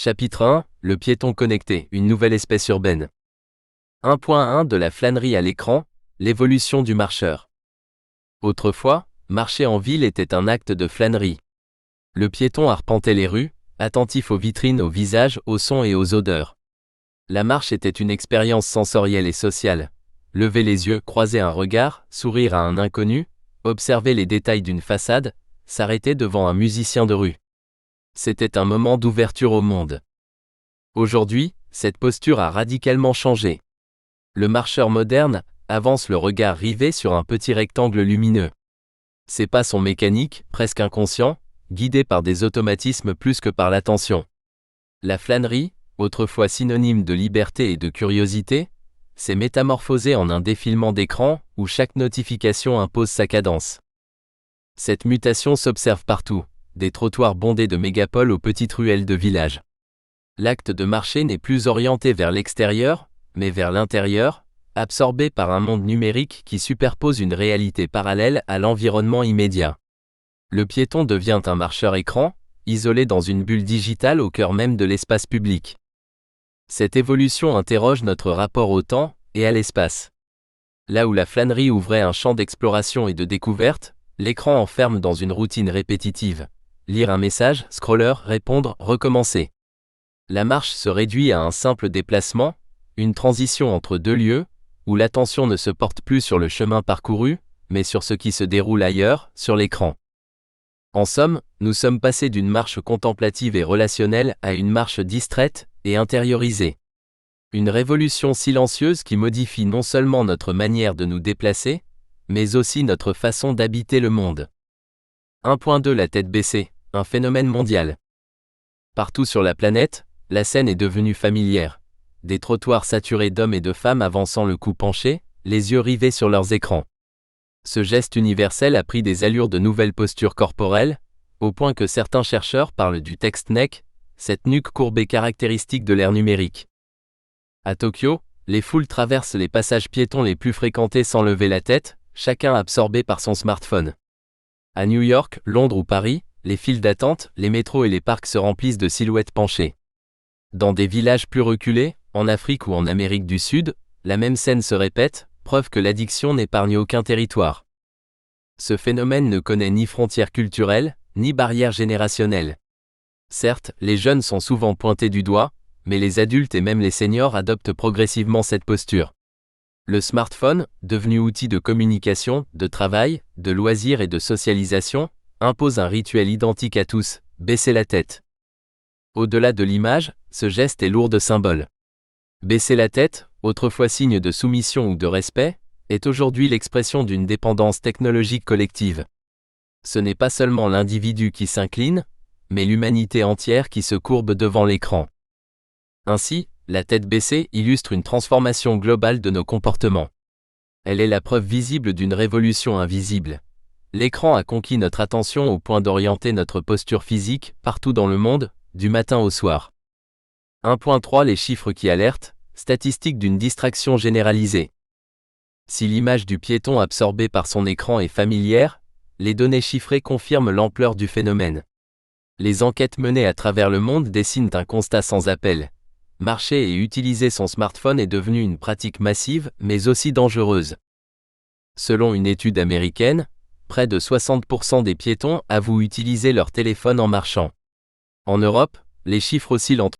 Chapitre 1, le piéton connecté, une nouvelle espèce urbaine. 1.1 de la flânerie à l'écran, l'évolution du marcheur. Autrefois, marcher en ville était un acte de flânerie. Le piéton arpentait les rues, attentif aux vitrines, aux visages, aux sons et aux odeurs. La marche était une expérience sensorielle et sociale. Lever les yeux, croiser un regard, sourire à un inconnu, observer les détails d'une façade, s'arrêter devant un musicien de rue. C'était un moment d'ouverture au monde. Aujourd'hui, cette posture a radicalement changé. Le marcheur moderne avance le regard rivé sur un petit rectangle lumineux. Ses pas sont mécaniques, presque inconscients, guidés par des automatismes plus que par l'attention. La flânerie, autrefois synonyme de liberté et de curiosité, s'est métamorphosée en un défilement d'écran où chaque notification impose sa cadence. Cette mutation s'observe partout, des trottoirs bondés de mégapoles aux petites ruelles de villages. L'acte de marcher n'est plus orienté vers l'extérieur, mais vers l'intérieur, absorbé par un monde numérique qui superpose une réalité parallèle à l'environnement immédiat. Le piéton devient un marcheur-écran, isolé dans une bulle digitale au cœur même de l'espace public. Cette évolution interroge notre rapport au temps et à l'espace. Là où la flânerie ouvrait un champ d'exploration et de découverte, l'écran enferme dans une routine répétitive. Lire un message, scroller, répondre, recommencer. La marche se réduit à un simple déplacement, une transition entre deux lieux, où l'attention ne se porte plus sur le chemin parcouru, mais sur ce qui se déroule ailleurs, sur l'écran. En somme, nous sommes passés d'une marche contemplative et relationnelle à une marche distraite et intériorisée. Une révolution silencieuse qui modifie non seulement notre manière de nous déplacer, mais aussi notre façon d'habiter le monde. 1.2 La tête baissée, un phénomène mondial. Partout sur la planète, la scène est devenue familière. Des trottoirs saturés d'hommes et de femmes avançant le cou penché, les yeux rivés sur leurs écrans. Ce geste universel a pris des allures de nouvelles postures corporelles, au point que certains chercheurs parlent du text neck, cette nuque courbée caractéristique de l'ère numérique. À Tokyo, les foules traversent les passages piétons les plus fréquentés sans lever la tête, chacun absorbé par son smartphone. À New York, Londres ou Paris, les files d'attente, les métros et les parcs se remplissent de silhouettes penchées. Dans des villages plus reculés, en Afrique ou en Amérique du Sud, la même scène se répète, preuve que l'addiction n'épargne aucun territoire. Ce phénomène ne connaît ni frontières culturelles, ni barrières générationnelles. Certes, les jeunes sont souvent pointés du doigt, mais les adultes et même les seniors adoptent progressivement cette posture. Le smartphone, devenu outil de communication, de travail, de loisirs et de socialisation, impose un rituel identique à tous, baisser la tête. Au-delà de l'image, ce geste est lourd de symboles. Baisser la tête, autrefois signe de soumission ou de respect, est aujourd'hui l'expression d'une dépendance technologique collective. Ce n'est pas seulement l'individu qui s'incline, mais l'humanité entière qui se courbe devant l'écran. Ainsi, la tête baissée illustre une transformation globale de nos comportements. Elle est la preuve visible d'une révolution invisible. L'écran a conquis notre attention au point d'orienter notre posture physique partout dans le monde, du matin au soir. 1.3 Les chiffres qui alertent, statistiques d'une distraction généralisée. Si l'image du piéton absorbé par son écran est familière, les données chiffrées confirment l'ampleur du phénomène. Les enquêtes menées à travers le monde dessinent un constat sans appel. Marcher et utiliser son smartphone est devenu une pratique massive, mais aussi dangereuse. Selon une étude américaine, près de 60% des piétons avouent utiliser leur téléphone en marchant. En Europe, les chiffres oscillent entre